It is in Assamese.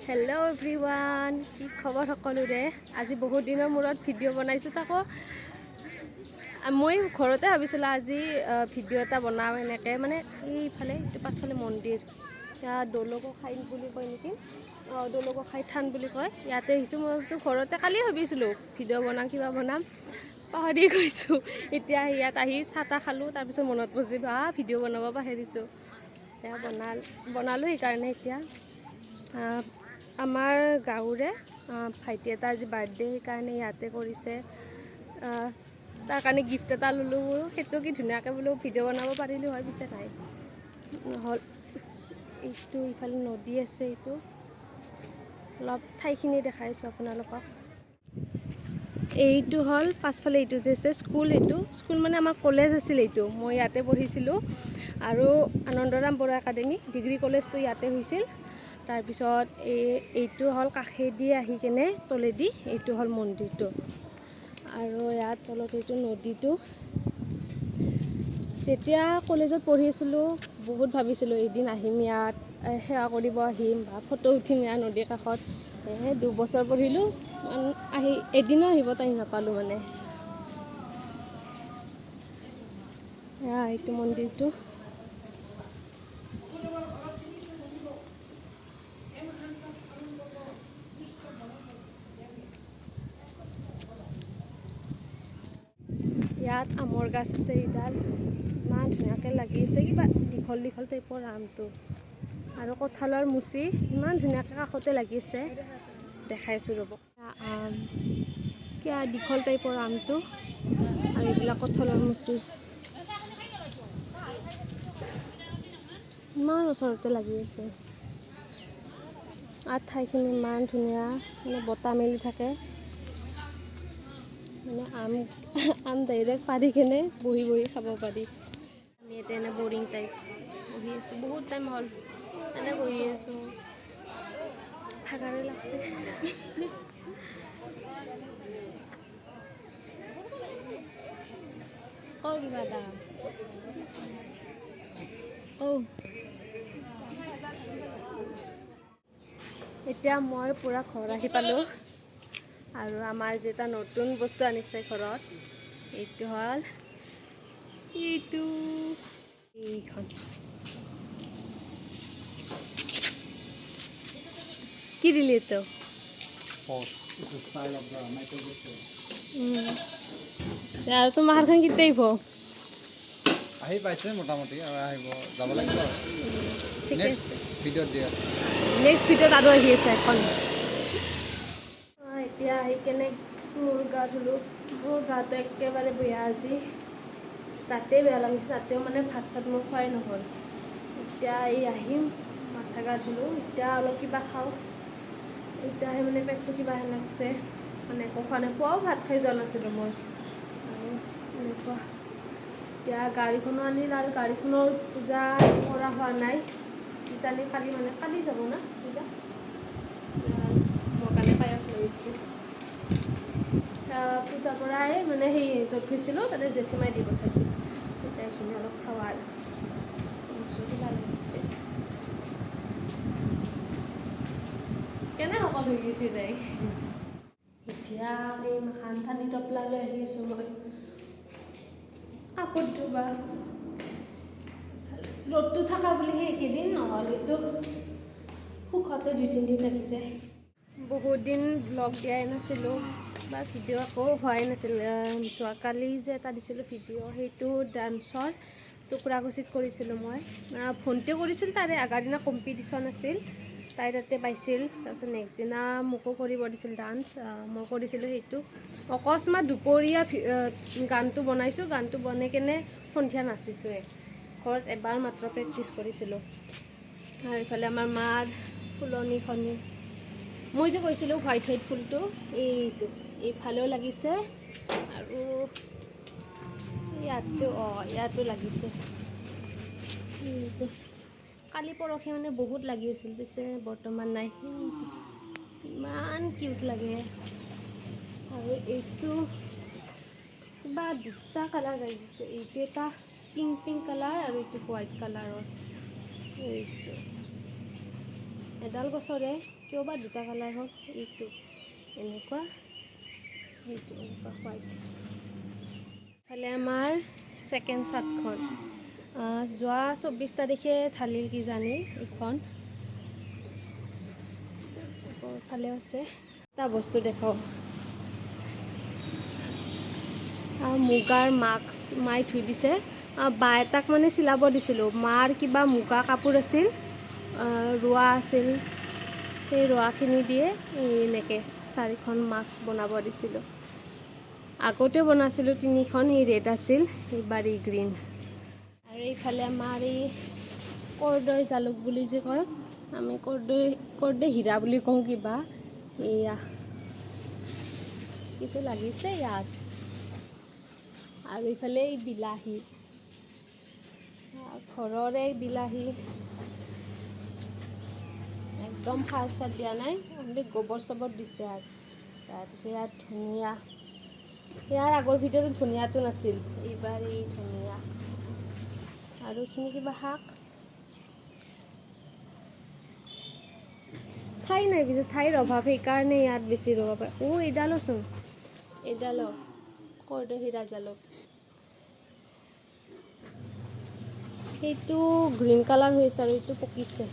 হেল্ল' এভৰিৱান, কি খবৰ সকলোৰে? আজি বহুত দিনৰ মূৰত ভিডিঅ' বনাইছোঁ। তাকো মই ঘৰতে ভাবিছিলোঁ আজি ভিডিঅ' এটা বনাওঁ এনেকৈ, মানে এইফালে এইটো পাছফালে মন্দিৰ, ইয়াত দৌলগোসাঁই বুলি কয় নেকি, দৌলগোসাঁই থান বুলি কয়। ইয়াতে আহিছোঁ। মই ভাবিছোঁ ঘৰতে, কালি ভাবিছিলোঁ ভিডিঅ' বনাম কিবা বনাম, পাহৰি গৈছোঁ। এতিয়া ইয়াত আহি চাহ তাহ খালোঁ, তাৰপিছত মনত পৰিছিল ভিডিঅ' বনাব পাহৰিছোঁ। এতিয়া বনালোঁ সেইকাৰণে। এতিয়া আমাৰ গাঁৱৰে ভাইটি এটা আজি বাৰ্থডে, সেইকাৰণে ইয়াতে কৰিছে। তাৰ কাৰণে গিফ্ট এটা ল'লোঁ। সেইটো কি ধুনীয়াকৈ বোলো ভিডিঅ' বনাব পাৰিলোঁ হয়, পিছে নাই নহ'ল। এইটো ইফালে নদী আছে, এইটো অলপ ঠাইখিনি দেখাইছোঁ আপোনালোকক। এইটো হ'ল পাছফালে এইটো যে আছে স্কুল, এইটো স্কুল মানে আমাৰ কলেজ আছিল। এইটো মই ইয়াতে পঢ়িছিলোঁ, আৰু আনন্দৰাম বৰুৱা একাডেমি ডিগ্ৰী কলেজটো ইয়াতে হৈছিল। তাৰপিছত এইটো হ'ল কাষেদি আহি কেনে তলেদি এইটো হ'ল মন্দিৰটো, আৰু ইয়াত তলত এইটো নদীটো। যেতিয়া কলেজত পঢ়িছিলোঁ বহুত ভাবিছিলোঁ এদিন আহিম, ইয়াত সেৱা কৰিব আহিম বা ফটো উঠিম ইয়াত নদীৰ কাষত। 2 বছৰ পঢ়িলোঁ, এদিনো আহিব টাইম নাপালোঁ মানে। এইটো মন্দিৰটো। ইয়াত আমৰ গাছ আছে, এইডাল ইমান ধুনীয়াকৈ লাগি আছে, কিবা দীঘল দীঘল টাইপৰ আমটো, আৰু কঁঠালৰ মুচি ইমান ধুনীয়াকৈ কাষতে লাগিছে। দেখাইছোঁ ৰ'ব, আম কিবা দীঘল টাইপৰ আমটো, আৰু এইবিলাক কঁঠালৰ মুচি ইমান ওচৰতে লাগি আছে। আৰু ঠাইখিনি ইমান ধুনীয়া, মানে বতাহ মেলি থাকে, মানে আম ডাইৰেক্ট পাৰি কেনে বহি বহি খাব পাৰি। আমি ইয়াতে এনে বৰিং টাইপ বহি আছোঁ, বহুত টাইম হ'ল এনে বহি আছোঁ, ভাগৰে লাগছে। কিবা এটা এতিয়া মই পূৰা ঘৰ আহি পালোঁ, আৰু আমাৰ যেটা নতুন বস্তু আনিছে ঘৰত, এইটো হ'ল এইখন। কি দিলি এইটো? আৰু তোমাৰ হাতখন কেতিয়া আহিব? আহি পাইছে মোটামুটি, আৰু আহিব, যাব লাগিব আৰু। ঠিক আছে, ভিডিঅ'ত দিয়া নেক্সট ভিডিঅ'ত আৰু আহি আছে এখন। এতিয়া আহি কেনে মোৰ গা ধুলোঁ। মোৰ গাটো একেবাৰে বেয়া আজি, তাতেই বেয়া লাগিছে, তাতেও মানে ভাত চাত মোৰ খোৱাই নহ'ল। এতিয়া আহিম, মাথা গা ধুলোঁ, এতিয়া অলপ কিবা খাওঁ। এতিয়াহে মানে পেটটো কিবা লাগছে, মানে একো খোৱা নাই, পুৱাও ভাত খাই যোৱা নাছিলোঁ মই, আৰু এনেকুৱা। এতিয়া গাড়ীখনো আনিল, আৰু গাড়ীখনৰ পূজা কৰা হোৱা নাই, কিজানি কালি যাব না পূজা। মোৰ কাৰণে পায়স লৈ আহিছোঁ। পূজাৰ পৰাই মানে সেই য'ত গৈছিলোঁ তাতে জেঠীমাই দি পঠাইছিল। এতিয়া এইখিনি অলপ খাওঁ আৰু ভাল লাগিছে। কেনে শকত হৈ গৈছে তাই। এতিয়া এই মাখান টপলা লৈ আহি আছোঁ মই, কাপোৰ ধুবা। ৰ'দটো থকা বুলিহে এইকেইদিন, নহ'লেতো সুখতে 2-3 দিন লাগি যায়। বহুত দিন ব্লগ দিয়াই নাছিলোঁ, বা ভিডিঅ' একো হোৱাই নাছিল। যোৱাকালি যে এটা দিছিলোঁ ভিডিঅ', সেইটো ডান্সৰ টুকুৰাকুচিত কৰিছিলোঁ মই। ভণ্টিও কৰিছিল, তাৰে আগৰ দিনা কম্পিটিশ্যন আছিল, তাই তাতে পাইছিল। তাৰপিছত নেক্সট দিনা মোকো কৰিব দিছিল ডান্স, মই কৰিছিলোঁ সেইটো। অকস্মাত দুপৰীয়া গানটো বনাইছোঁ, গানটো বনাই কেনে সন্ধিয়া নাচিছোঁৱে। ঘৰত এবাৰ মাত্ৰ প্ৰেক্টিছ কৰিছিলোঁ। আৰু ইফালে আমাৰ মাৰ ফুলনিখনি, মই যে কৈছিলোঁ হোৱাইট হোৱাইট ফুলটো, এইটো এইফালেও লাগিছে, আৰু ইয়াতো লাগিছে। এইটো কালি পৰহি মানে বহুত লাগি আছিল, পিছে বৰ্তমান নাই। ইমান কিউট লাগে। আৰু এইটো কিবা 2টা কালাৰ লাগিছে, এইটো এটা পিংক কালাৰ, আৰু এইটো হোৱাইট কালাৰৰ। এইটো এডাল গছৰে কিয় বা দুটা কালাৰ হওক, এইটো এনেকুৱা, এইটো এনেকুৱা হোৱাইট। ইফালে আমাৰ ছেকেণ্ড চাটখন যোৱা 24 তাৰিখে ঢালিল কিজানি এইখন। ইফালে আছে এটা বস্তু দেখাওঁ, মুগাৰ মাস্ক মায়ে ধুই দিছে। বা এটাক মানে চিলাব দিছিলোঁ, মাৰ কিবা মুগা কাপোৰ আছিল, ৰোৱা আছিল, সেই ৰোৱাখিনি দিয়ে এনেকৈ 4খন মাস্ক বনাব দিছিলোঁ। আগতেও বনাইছিলোঁ 3খন, এই ৰেড আছিল, এইবাৰ এই গ্ৰীণ। আৰু এইফালে আমাৰ এই কৰ্দৈ জালুক বুলি যে কয়, আমি কৰ্দৈ হীৰা বুলি কওঁ কিবা, এয়া কিছু লাগিছে ইয়াত। আৰু ইফালে এই বিলাহী, ঘৰৰে বিলাহী, একদম সাৰ চাৰ দিয়া নাই, অনলি গোবৰ চবৰ দিছে। আৰু তাৰপিছত ইয়াত ধনিয়া, ইয়াৰ আগৰ ভিতৰত ধনিয়াটো নাছিল, এইবাৰ এই ধনিয়া। আৰু এইখিনি কিবা শাক, ঠাই নাই, পিছে ঠাইৰ অভাৱ, সেইকাৰণে ইয়াত বেছি ৰুব পাৰে। এইডালোচোন, এইডালো কৰ্দৈ হীৰা জালুক, সেইটো গ্ৰীণ কালাৰ হৈ আছে আৰু এইটো পকিছে।